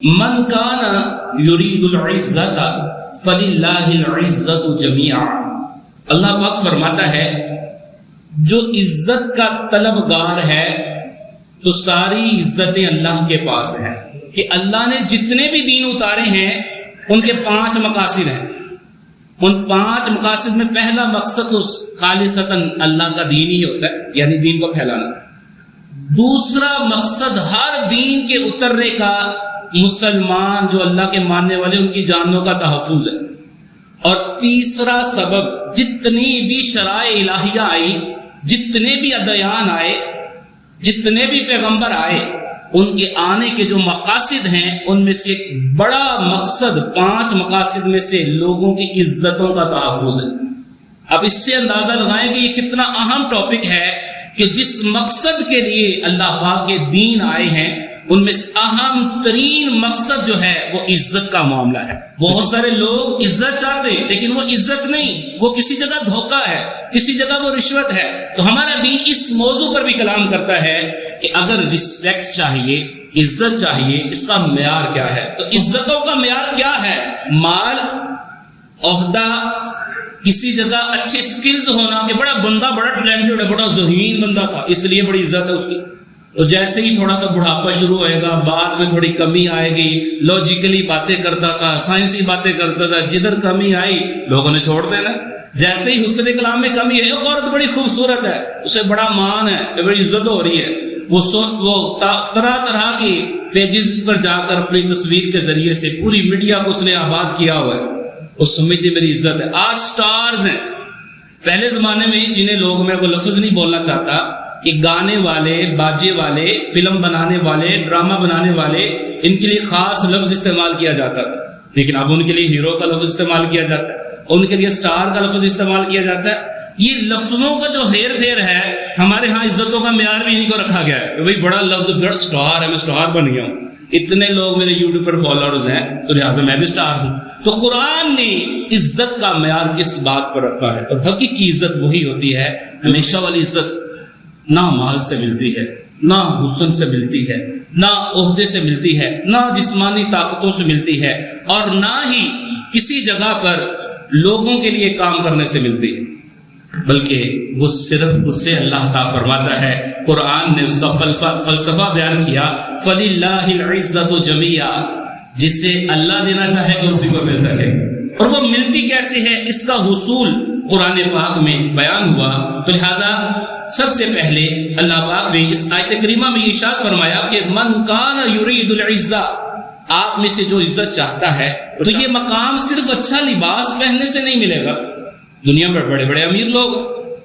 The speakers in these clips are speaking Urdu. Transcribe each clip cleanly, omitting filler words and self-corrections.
من کان یرید العزت فللہ العزت جمیعا، اللہ پاک فرماتا ہے جو عزت کا طلبگار ہے تو ساری عزتیں اللہ کے پاس ہیں، کہ اللہ نے جتنے بھی دین اتارے ہیں ان کے 5 مقاصد ہیں۔ ان 5 مقاصد میں پہلا مقصد تو خالصتاً اللہ کا دین ہی ہوتا ہے، یعنی دین کو پھیلانا۔ دوسرا مقصد ہر دین کے اترنے کا مسلمان جو اللہ کے ماننے والے ان کی جانوں کا تحفظ ہے۔ اور تیسرا سبب جتنی بھی شرائع الہیہ آئی، جتنے بھی ادیان آئے، جتنے بھی پیغمبر آئے، ان کے آنے کے جو مقاصد ہیں ان میں سے ایک بڑا مقصد 5 مقاصد میں سے لوگوں کی عزتوں کا تحفظ ہے۔ اب اس سے اندازہ لگائیں کہ یہ کتنا اہم ٹاپک ہے کہ جس مقصد کے لیے اللہ پاک کے دین آئے ہیں ان میں سے اہم ترین مقصد جو ہے وہ عزت کا معاملہ ہے۔ بہت سارے لوگ عزت چاہتے ہیں لیکن وہ عزت نہیں، وہ کسی جگہ دھوکہ ہے، کسی جگہ وہ رشوت ہے۔ تو ہمارا دین اس موضوع پر بھی کلام کرتا ہے کہ اگر رسپیکٹ چاہیے، عزت چاہیے، اس کا معیار کیا ہے؟ تو عزتوں کا معیار کیا ہے؟ مال، عہدہ، کسی جگہ اچھے سکلز ہونا، کہ بڑا بندہ بڑا ٹیلنٹڈ ہے، بڑا ذہین بندہ تھا اس لیے بڑی عزت ہے اس کی۔ تو جیسے ہی تھوڑا سا بڑھاپا شروع ہوئے گا، بعد میں تھوڑی کمی آئے گی، لاجیکلی باتیں کرتا تھا، سائنسی باتیں کرتا تھا، جدھر کمی آئی لوگوں نے چھوڑ دینا۔ جیسے ہی حسن کلام میں کمی ہے، ایک عورت بڑی خوبصورت ہے، اسے بڑا مان ہے، بڑی عزت ہو رہی ہے، وہ طرح طرح کی پیجز پر جا کر اپنی تصویر کے ذریعے سے پوری میڈیا کو اس نے آباد کیا ہوا ہے، وہ سمجھتی میری عزت ہے۔ آج سٹارز ہیں، پہلے زمانے میں جنہیں لوگ، میں وہ لفظ نہیں بولنا چاہتا، کہ گانے والے، باجے والے، فلم بنانے والے، ڈرامہ بنانے والے، ان کے لیے خاص لفظ استعمال کیا جاتا تھا، لیکن اب ان کے لیے ہیرو کا لفظ استعمال کیا جاتا ہے، ان کے لیے سٹار کا لفظ استعمال کیا جاتا ہے۔ یہ لفظوں کا جو ہیر پھیر ہے، ہمارے ہاں عزتوں کا معیار بھی انہیں کو رکھا گیا ہے کہ بھائی بڑا لفظ، بڑا سٹار ہے، میں سٹار بن گیا ہوں، اتنے لوگ میرے یوٹیوب پر فالوورز ہیں تو لہٰذا میں بھی سٹار ہوں۔ تو قرآن نے عزت کا معیار کس بات پر رکھا ہے؟ اور حقیقی عزت وہی ہوتی ہے، ہمیشہ والی عزت نہ مال سے ملتی ہے، نہ حسن سے ملتی ہے، نہ عہدے سے ملتی ہے، نہ جسمانی طاقتوں سے ملتی ہے، اور نہ ہی کسی جگہ پر لوگوں کے لیے کام کرنے سے ملتی ہے، بلکہ وہ صرف اس سے اللہ تعالیٰ فرماتا ہے، قرآن نے اس کا فلسفہ بیان کیا، فَلِلَّهِ الْعِزَّةُ جَمِيعًا، جسے اللہ دینا چاہے گا اسی کو مل سکے۔ اور وہ ملتی کیسے ہے، اس کا حصول قرآن پاک میں بیان ہوا۔ تو لہذا سب سے پہلے اللہ پاک نے اس آیت کریمہ میں ارشاد فرمایا کہ من کان یرید العزہ، آپ میں سے جو عزت چاہتا ہے تو یہ مقام صرف اچھا لباس پہننے سے نہیں ملے گا۔ دنیا میں بڑے بڑے امیر لوگ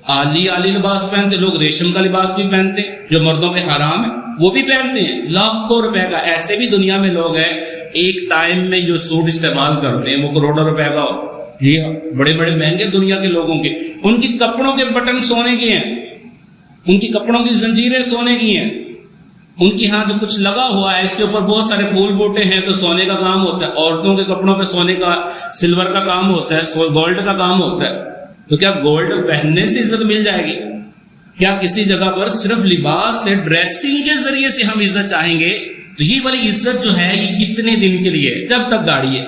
عالی لباس پہنتے، لوگ ریشم کا لباس بھی پہنتے جو مردوں پہ حرام ہے، وہ بھی پہنتے ہیں، لاکھوں روپے کا۔ ایسے بھی دنیا میں لوگ ہیں ایک ٹائم میں جو سوٹ استعمال کرتے ہیں وہ کروڑوں روپے کا ہو، جی ہاں، بڑے بڑے مہنگے دنیا کے لوگوں کے، ان کی کپڑوں کے بٹن سونے کے ہیں، ان کی کپڑوں کی زنجیریں سونے کی ہیں، ان کی ہاں جو کچھ لگا ہوا ہے اس کے اوپر بہت سارے پھول بوٹے ہیں تو سونے کا کام ہوتا ہے۔ عورتوں کے کپڑوں پہ سونے کا، سلور کا کام ہوتا ہے، گولڈ کا کام ہوتا ہے۔ تو کیا گولڈ پہننے سے عزت مل جائے گی؟ کیا کسی جگہ پر صرف لباس سے، ڈریسنگ کے ذریعے سے ہم عزت چاہیں گے؟ تو یہ والی عزت جو ہے یہ کتنے دن کے لیے؟ جب تک گاڑی ہے،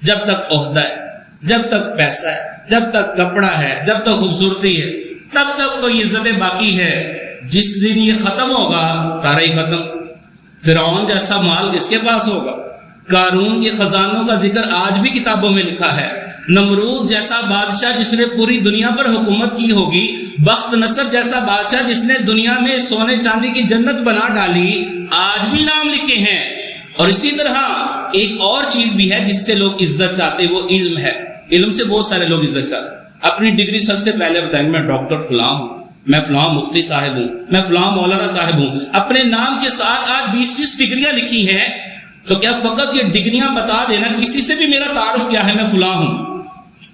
جب تک عہدہ ہے، جب تک پیسہ ہے، جب تک کپڑا ہے، جب تک خوبصورتی ہے، تب تک تو یہ عزتیں باقی ہے۔ جس دن یہ ختم ہوگا سارا ہی ختم۔ فرعون جیسا مال کس کے پاس ہوگا؟ قارون کے خزانوں کا ذکر آج بھی کتابوں میں لکھا ہے۔ نمرود جیسا بادشاہ جس نے پوری دنیا پر حکومت کی ہوگی، بخت نصر جیسا بادشاہ جس نے دنیا میں سونے چاندی کی جنت بنا ڈالی، آج بھی نام لکھے ہیں۔ اور اسی طرح ایک اور چیز بھی ہے جس سے لوگ عزت چاہتے، وہ علم ہے۔ علم سے بہت سارے لوگ عزت چاہتے۔ اپنی ڈگری سب سے پہلے بتائیں، میں ڈاکٹر فلاں ہوں، میں فلاں مفتی صاحب ہوں، میں فلاں مولانا صاحب ہوں۔ اپنے نام کے ساتھ آج 20 ڈگریاں لکھی ہیں، تو کیا فقط یہ ڈگریاں بتا دینا کسی سے بھی میرا تعارف کیا ہے؟ میں فلاں ہوں،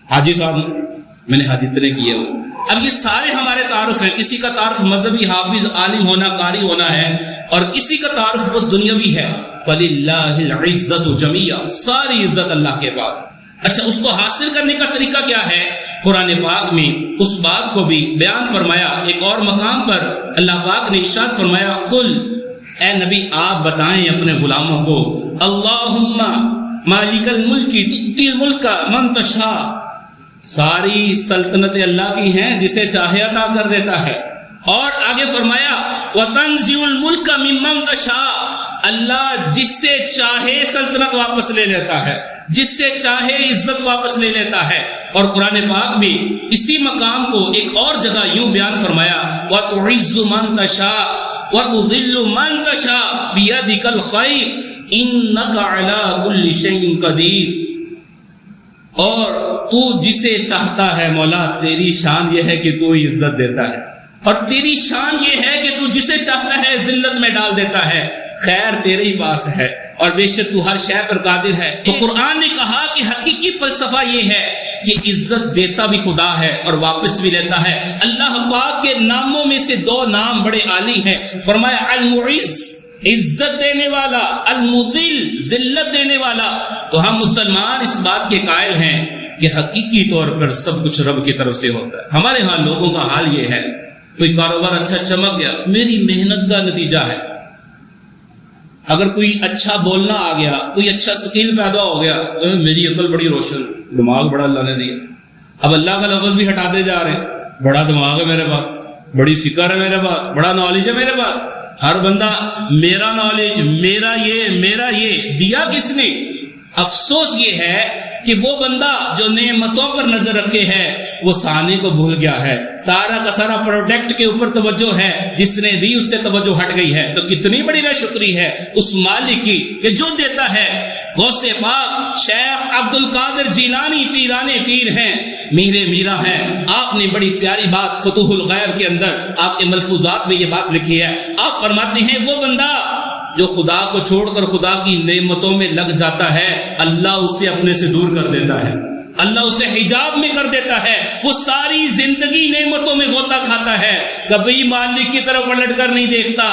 حاجی صاحب ہوں، میں نے حج اتنے کیے ہوں۔ اب یہ سارے ہمارے تعارف ہیں۔ کسی کا تعارف مذہبی، حافظ، عالم ہونا، قاری ہونا ہے، اور کسی کا تعارف وہ دنیاوی ہے۔ فَلِلَّهِ الْعِزَّةُ جَمِيعًا، ساری عزت اللہ کے پاس۔ اچھا، اس کو حاصل کرنے کا طریقہ کیا ہے؟ قرآن پاک میں اس بات کو بھی بیان فرمایا۔ ایک اور مقام پر اللہ پاک نے ارشاد فرمایا، قُلْ اے نبی آپ بتائیں اپنے غلاموں کو اللہم مالک الملک تؤتی الملک من تشاء، ساری سلطنت اللہ کی ہیں، جسے چاہے عطا کر دیتا ہے. اور آگے فرمایا وتنزع الملک ممن تشاء، اللہ جس سے چاہے سلطنت واپس لے لیتا ہے، جس سے چاہے عزت واپس لے لیتا ہے. اور قرآن پاک بھی اسی مقام کو ایک اور جگہ یوں بیان فرمایا وتعز من تشاء وتذل من تشاء بیدک الخیر انک علی کل شیء قدیر. اور تو جسے چاہتا ہے مولا، تیری شان یہ ہے کہ تو عزت دیتا ہے، اور تیری شان یہ ہے کہ تو جسے چاہتا ہے ذلت میں ڈال دیتا ہے. خیر تیرے ہی پاس ہے اور بے شک تو ہر شے پر قادر ہے. تو قرآن نے کہا کہ حقیقی فلسفہ یہ ہے کہ عزت دیتا بھی خدا ہے اور واپس بھی لیتا ہے. اللہ پاک کے ناموں میں سے دو نام بڑے عالی ہیں. فرمایا المعز، عزت دینے والا، المذل، ذلت دینے والا. تو ہم مسلمان اس بات کے قائل ہیں کہ حقیقی طور پر سب کچھ رب کی طرف سے ہوتا ہے. ہمارے ہاں لوگوں کا حال یہ ہے، کوئی کاروبار اچھا چمک گیا، میری محنت کا نتیجہ ہے. اگر کوئی اچھا بولنا آ گیا، کوئی اچھا سکیل پیدا ہو گیا، میری عقل بڑی روشن، دماغ بڑا اللہ نے دیا. اب اللہ کا لفظ بھی ہٹاتے جا رہے ہیں، بڑا دماغ ہے میرے پاس، بڑی فکر ہے میرے پاس، بڑا نالج ہے میرے پاس. ہر بندہ میرا نالج، میرا یہ دیا کس نے؟ افسوس یہ ہے کہ وہ بندہ جو نعمتوں پر نظر رکھے ہے وہ ثانی کو بھول گیا ہے. سارا کا سارا پروڈکٹ کے اوپر توجہ ہے، جس نے دی اس سے توجہ ہٹ گئی ہے. تو کتنی بڑی ناشکری ہے اس مالک کی کہ جو دیتا ہے. غوث پاک شیخ عبد القادر جیلانی پیرانے پیر ہیں، میرے میرا ہیں. آپ نے بڑی پیاری بات فتوح الغیب کے اندر آپ کے ملفوظات میں یہ بات لکھی ہے. آپ فرماتے ہیں وہ بندہ جو خدا کو چھوڑ کر خدا کی نعمتوں میں لگ جاتا ہے، اللہ اسے اپنے سے دور کر دیتا ہے، اللہ اسے حجاب میں کر دیتا ہے. وہ ساری زندگی نعمتوں میں غوطہ کھاتا ہے، کبھی مالک کی طرف پلٹ کر نہیں دیکھتا.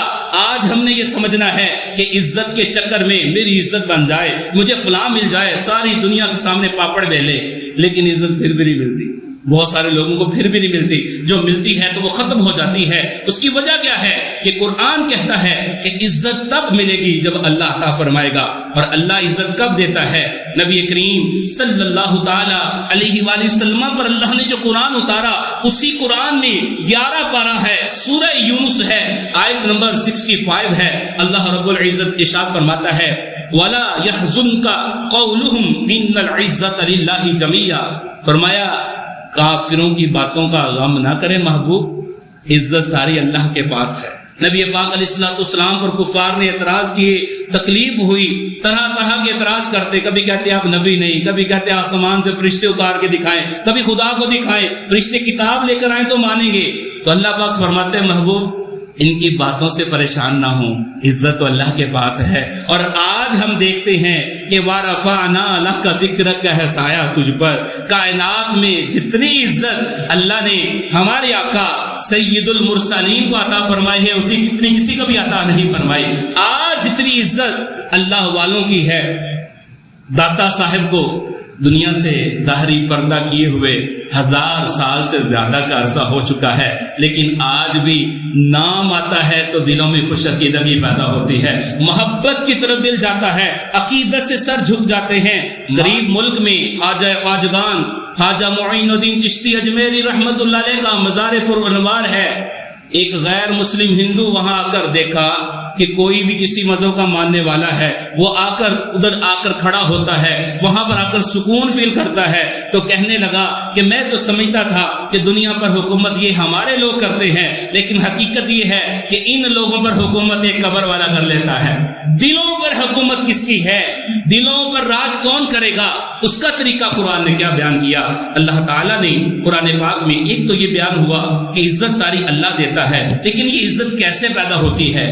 آج ہم نے یہ سمجھنا ہے کہ عزت کے چکر میں میری عزت بن جائے، مجھے فلاں مل جائے، ساری دنیا کے سامنے پاپڑ بیلے، لیکن عزت پھر بھی نہیں ملتی. بہت سارے لوگوں کو پھر بھی نہیں ملتی. جو ملتی ہے تو وہ ختم ہو جاتی ہے. اس کی وجہ کیا ہے کہ قرآن کہتا ہے کہ عزت تب ملے گی جب اللہ عطا فرمائے گا. اور اللہ عزت کب دیتا ہے؟ نبی کریم صلی اللہ تعالی علیہ وآلہ وسلم پر اللہ نے جو قرآن اتارا، اسی قرآن میں 11 پارہ ہے، سورہ یونس ہے، آیت نمبر 65 ہے. اللہ رب العزت ارشاد فرماتا ہے وَلَا يَحْزُنْكَ قَوْلُهُمْ إِنَّ الْعِزَّةَ لِلَّهِ جَمِيعًا. فرمایا کافروں کی باتوں کا غم نہ کرے محبوب، عزت ساری اللہ کے پاس ہے. نبی پاک علیہ الصلوۃ والسلام پر کفار نے اعتراض کیے، تکلیف ہوئی، طرح طرح کے اعتراض کرتے. کبھی کہتے آپ نبی نہیں، کبھی کہتے آسمان سے فرشتے اتار کے دکھائیں، کبھی خدا کو دکھائیں، فرشتے کتاب لے کر آئیں تو مانیں گے. تو اللہ پاک فرماتے ہیں محبوب ان کی باتوں سے پریشان نہ ہوں، عزت تو اللہ کے پاس ہے. اور آج ہم دیکھتے ہیں کہ وَرَفَعْنَا لَكَ ذِكْرَكَ ہے سایہ تجھ پر. کائنات میں جتنی عزت اللہ نے ہمارے آقا سید المرسلین کو عطا فرمائی ہے، اسی کتنی کسی کو بھی عطا نہیں فرمائی. آج جتنی عزت اللہ والوں کی ہے، داتا صاحب کو دنیا سے ظاہری پردہ کیے ہوئے 1000 سال سے زیادہ کا عرصہ ہو چکا ہے، لیکن آج بھی نام آتا ہے تو دلوں میں خوش عقیدگی پیدا ہوتی ہے، محبت کی طرف دل جاتا ہے، عقیدت سے سر جھک جاتے ہیں. غریب ملک میں خواجہ خواجگان خواجہ معین الدین چشتی اجمیری رحمت اللہ علیہ کا مزار پرانوار ہے. ایک غیر مسلم ہندو وہاں آ کر دیکھا کہ کوئی بھی کسی مذہب کا ماننے والا ہے، وہ ادھر آ کر کھڑا ہوتا ہے، وہاں پر آ کر سکون فیل کرتا ہے. تو کہنے لگا کہ میں تو سمجھتا تھا کہ دنیا پر حکومت یہ ہمارے لوگ کرتے ہیں، لیکن حقیقت یہ ہے کہ ان لوگوں پر حکومت ایک قبر والا کر لیتا ہے. دلوں پر حکومت کس کی ہے، دلوں پر راج کون کرے گا، اس کا طریقہ قرآن نے کیا بیان کیا. اللہ تعالیٰ نے قرآن پاک میں ایک تو یہ بیان ہوا کہ عزت ساری اللہ دیتا ہے، لیکن یہ عزت کیسے پیدا ہوتی ہے.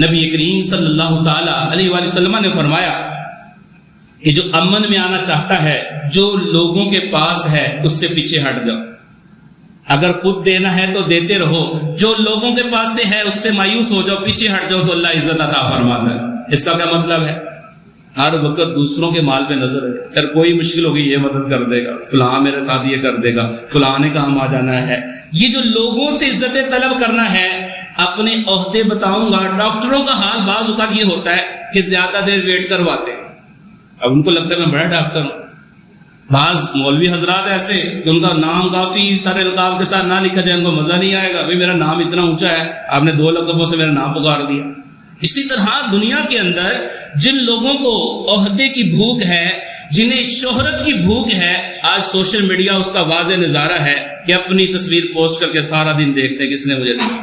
نبی کریم صلی اللہ تعالی علیہ وآلہ وسلم نے فرمایا کہ جو امن میں آنا چاہتا ہے، جو لوگوں کے پاس ہے اس سے پیچھے ہٹ جاؤ. اگر خود دینا ہے تو دیتے رہو، جو لوگوں کے پاس سے ہے اس سے مایوس ہو جاؤ، پیچھے ہٹ جاؤ تو اللہ عزت عطا فرماتا ہے. اس کا کیا مطلب ہے؟ ہر وقت دوسروں کے مال پہ نظر ہے، اگر کوئی مشکل ہوگی یہ مدد کر دے گا، فلاں میرے ساتھ یہ کر دے گا، فلاں نے کام آ جانا ہے. یہ جو لوگوں سے عزت طلب کرنا ہے، اپنے عہدے بتاؤں گا. ڈاکٹروں کا حال بعض اوقات یہ ہوتا ہے کہ زیادہ دیر ویٹ کرواتے ہیں. اب ان کو لگتا ہے میں بڑا ڈاکٹر ہوں. بعض مولوی حضرات ایسے کہ ان کا نام کافی سارے القاب کے ساتھ نہ لکھا جائے ان کو مزہ نہیں آئے گا. بھائی میرا نام اتنا اونچا ہے, آپ نے 2 لقبوں سے میرا نام پکار دیا. اسی طرح دنیا کے اندر جن لوگوں کو عہدے کی بھوک ہے, جنہیں شہرت کی بھوک ہے, آج سوشل میڈیا اس کا واضح نظارہ ہے کہ اپنی تصویر پوسٹ کر کے سارا دن دیکھتے ہیں کس نے مجھے دیکھا.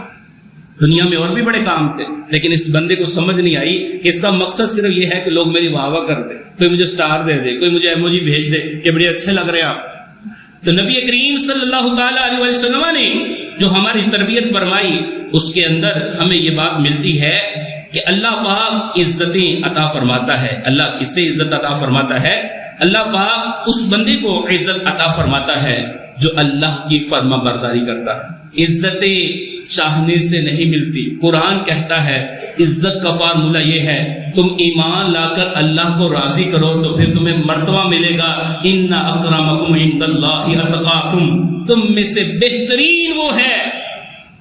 دنیا میں اور بھی بڑے کام تھے, لیکن اس بندے کو سمجھ نہیں آئی کہ اس کا مقصد صرف یہ ہے کہ لوگ میری واہ واہ کر دیں, کوئی مجھے سٹار دے دے, کوئی مجھے ایموجی بھیج دے کہ بڑے اچھے لگ رہے ہیں آپ. تو نبی کریم صلی اللہ تعالیٰ علیہ وسلم نے جو ہماری تربیت فرمائی اس کے اندر ہمیں یہ بات ملتی ہے کہ اللہ پاک عزتیں عطا فرماتا ہے. اللہ کسے عزت عطا فرماتا ہے؟ اللہ پاک اس بندے کو عزت عطا فرماتا ہے جو اللہ کی فرما برداری کرتا ہے. عزتیں چاہنے سے نہیں ملتی. قرآن کہتا ہے عزت کا فارمولہ یہ ہے, تم ایمان لا کر اللہ کو راضی کرو تو پھر تمہیں مرتبہ ملے گا. ان اکرمکم عند اللہ اتقاکم, تم میں سے بہترین وہ ہے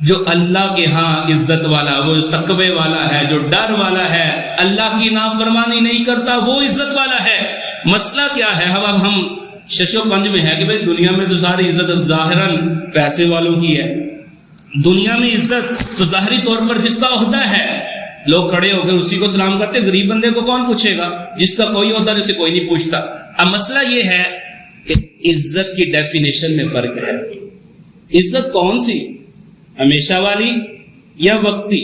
جو اللہ کے ہاں عزت والا, وہ تقوی والا ہے, جو ڈر والا ہے, اللہ کی نافرمانی نہیں کرتا, وہ عزت والا ہے. مسئلہ کیا ہے؟ اب ہم شش و پنج میں ہے کہ بھئی دنیا میں تو ساری عزت ظاہراً پیسے والوں کی ہے. دنیا میں عزت تو ظاہری طور پر جس کا عہدہ ہے لوگ کھڑے ہو کر اسی کو سلام کرتے, غریب بندے کو کون پوچھے گا؟ جس کا کوئی عہدہ اسے کوئی نہیں پوچھتا. اب مسئلہ یہ ہے کہ عزت کی ڈیفینیشن میں فرق ہے. عزت کون سی, ہمیشہ والی یا وقتی,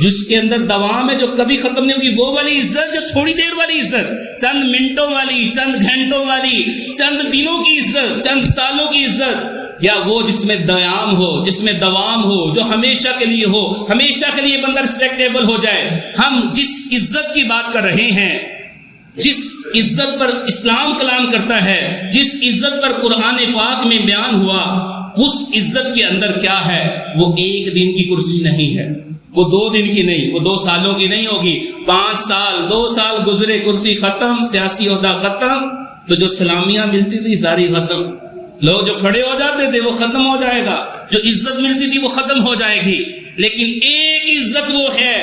جس کے اندر دوام ہے, جو کبھی ختم نہیں ہوگی, وہ والی عزت, جو تھوڑی دیر والی عزت, چند منٹوں والی, چند گھنٹوں والی, چند دنوں کی عزت, چند سالوں کی عزت, یا وہ جس میں دیام ہو, جس میں دوام ہو, جو ہمیشہ کے لیے ہو, ہمیشہ کے لیے بندہ ریسپیکٹیبل ہو جائے. ہم جس عزت کی بات کر رہے ہیں, جس عزت پر اسلام کلام کرتا ہے, جس عزت پر قرآن پاک میں بیان ہوا, اس عزت کے اندر کیا ہے؟ وہ ایک دن کی کرسی نہیں ہے, وہ 2 دن کی نہیں, وہ 2 سالوں کی نہیں ہوگی. 5 سال 2 سال گزرے, کرسی ختم, سیاسی عہدہ ختم, تو جو سلامیاں ملتی تھی ساری ختم, لوگ جو کھڑے ہو جاتے تھے وہ ختم ہو جائے گا, جو عزت ملتی تھی وہ ختم ہو جائے گی. لیکن ایک عزت وہ ہے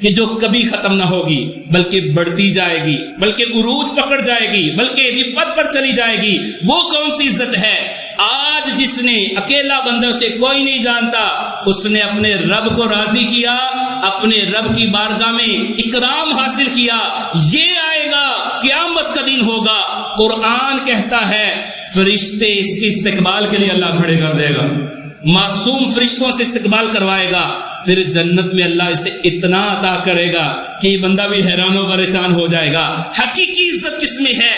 کہ جو کبھی ختم نہ ہوگی, بلکہ بڑھتی جائے گی, بلکہ عروج پکڑ جائے گی, بلکہ رفعت پر چلی جائے گی. وہ کون سی عزت ہے؟ آج جس نے اکیلا بندوں سے کوئی نہیں جانتا, اس نے اپنے رب کو راضی کیا, اپنے رب کی بارگاہ میں اکرام حاصل کیا. یہ آئے گا, قیامت کا دن ہوگا. قرآن کہتا ہے فرشتے اس کے استقبال کے لیے اللہ کھڑے کر دے گا, معصوم فرشتوں سے استقبال کروائے گا. پھر جنت میں اللہ اسے اتنا عطا کرے گا کہ یہ بندہ بھی حیران و پریشان ہو جائے گا. حقیقی عزت کس میں ہے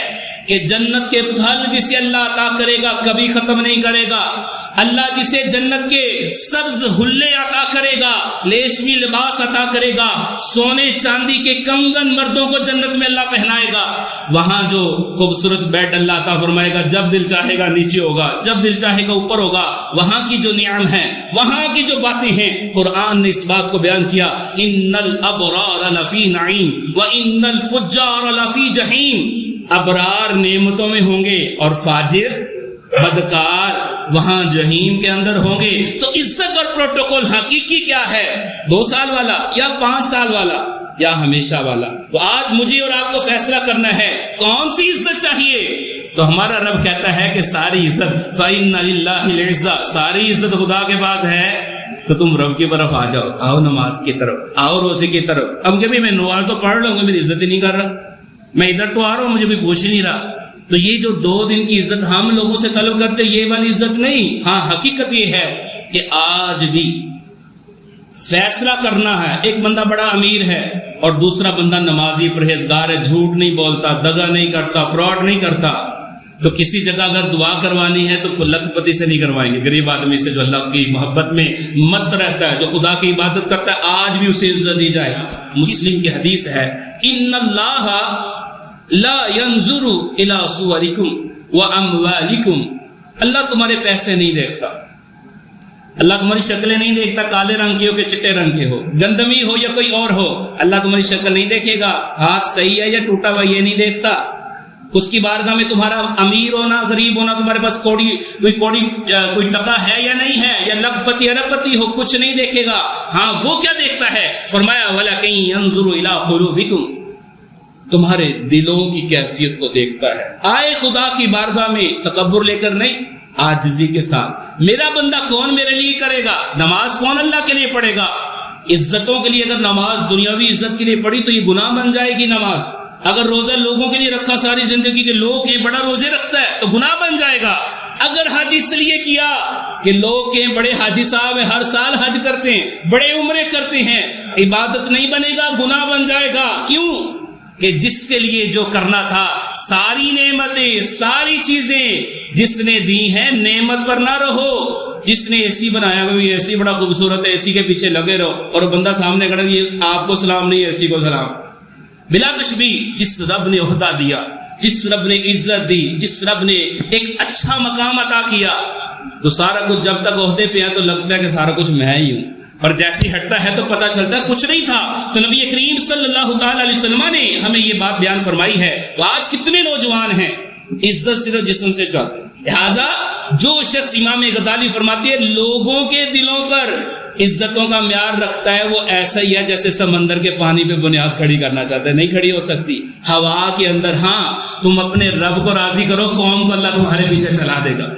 کہ جنت کے پھل جسے اللہ عطا کرے گا کبھی ختم نہیں کرے گا. اللہ جسے جنت کے سبز حلے عطا کرے گا, ریشمی لباس عطا کرے گا, سونے چاندی کے کنگن مردوں کو جنت میں اللہ پہنائے گا. وہاں جو خوبصورت بیڈ اللہ عطا فرمائے گا, جب دل چاہے گا نیچے ہوگا, جب دل چاہے گا اوپر ہوگا. وہاں کی جو نعم ہے, وہاں کی جو باتیں ہیں, قرآن نے اس بات کو بیان کیا, ان الابرار لفی نعیم وان الفجار لفی جحیم. ابرار نعمتوں میں ہوں گے اور فاجر بدکار وہاں جہیم کے اندر ہوں گے. تو عزت اور پروٹوکول حقیقی کیا ہے؟ 2 سال والا یا 5 سال والا یا ہمیشہ والا؟ تو آج مجھے اور آپ کو فیصلہ کرنا ہے کون سی عزت چاہیے. تو ہمارا رب کہتا ہے کہ ساری عزت فَإِنَّ لِلَّهِ الْعِزَّةَ, ساری عزت خدا کے پاس ہے. تو تم رب کی طرف آ جاؤ, آؤ نماز کی طرف, آؤ روزے کی طرف. اب کبھی میں نماز تو پڑھ لوں گا, میری عزت ہی نہیں کر رہا, میں ادھر تو آ رہا ہوں, مجھے کوئی پوچھ نہیں رہا. تو یہ جو 2 دن کی عزت ہم لوگوں سے طلب کرتے, یہ والی عزت نہیں. ہاں حقیقت یہ ہے کہ آج بھی فیصلہ کرنا ہے. ایک بندہ بڑا امیر ہے اور دوسرا بندہ نمازی پرہیزگار ہے, جھوٹ نہیں بولتا, دغا نہیں کرتا, فراڈ نہیں کرتا. تو کسی جگہ اگر دعا کروانی ہے تو لکھ پتی سے نہیں کروائیں گے, غریب آدمی سے جو اللہ کی محبت میں مست رہتا ہے, جو خدا کی عبادت کرتا ہے, آج بھی اسے عزت دی جائے. مسلم کی حدیث ہے, ان اللہ لا ينظر الى صورکم واموالکم, اللہ تمہارے پیسے نہیں دیکھتا, اللہ تمہاری شکلیں نہیں دیکھتا, کالے رنگ کے ہو کہ چٹے رنگ کے ہو, گندمی ہو یا کوئی اور ہو, اللہ تمہاری شکل نہیں دیکھے گا. ہاتھ صحیح ہے یا ٹوٹا ہوا یہ نہیں دیکھتا. اس کی بارگاہ میں تمہارا امیر ہونا غریب ہونا، تمہارے پاس کوئی ٹکا ہے یا نہیں ہے، یا لکھ پتی ارب پتی ہو، کچھ نہیں دیکھے گا۔ ہاں وہ کیا دیکھتا ہے؟ فرمایا وَلَكِنْ يَنْظُرُ إِلَىٰ قُلُوبِكُمْ، تمہارے دلوں کی کیفیت کو دیکھتا ہے۔ آئے خدا کی بارگاہ میں تکبر لے کر نہیں، عاجزی کے ساتھ، میرا بندہ کون میرے لیے کرے گا؟ نماز کون اللہ کے لیے پڑھے گا؟ عزتوں کے لیے اگر نماز دنیاوی عزت کے لیے پڑھی تو یہ گناہ بن جائے گی نماز۔ اگر روزہ لوگوں کے لیے رکھا ساری زندگی کے، لوگ یہ بڑا روزے رکھتا ہے تو گناہ بن جائے گا۔ اگر حج اس لیے کیا کہ لوگ کے بڑے حاجی صاحب ہر سال حج کرتے ہیں، بڑے عمرے کرتے ہیں، عبادت نہیں بنے گا، گناہ بن جائے گا۔ کیوں؟ کہ جس کے لیے جو کرنا تھا، ساری نعمتیں ساری چیزیں جس نے دی ہیں، نعمت پر نہ رہو۔ جس نے اے سی بنایا ہوئی اے سی بڑا خوبصورت ہے، اے سی کے پیچھے لگے رہو، اور بندہ سامنے کھڑا، یہ آپ کو سلام نہیں، اے سی کو سلام۔ بلا تشبیہ، جس رب نے عہدہ دیا، جس رب نے عزت دی، جس رب نے ایک اچھا مقام عطا کیا، تو سارا کچھ جب تک عہدے پہ ہے تو لگتا ہے کہ سارا کچھ میں ہی ہوں، اور جیسے ہٹتا ہے تو پتہ چلتا ہے کچھ نہیں تھا۔ تو نبی کریم صلی اللہ تعالی علیہ وسلم نے ہمیں یہ بات بیان فرمائی ہے۔ تو آج کتنے نوجوان ہیں عزت صرف جسم سے چاہتے ہیں، لہذا جو شخص، امام غزالی فرماتے ہیں، لوگوں کے دلوں پر عزتوں کا معیار رکھتا ہے، وہ ایسا ہی ہے جیسے سمندر کے پانی پہ بنیاد کھڑی کرنا چاہتا ہے، نہیں کھڑی ہو سکتی۔ ہوا کے اندر ہاں تم اپنے رب کو راضی کرو، قوم کو اللہ تمہارے پیچھے چلا دے گا۔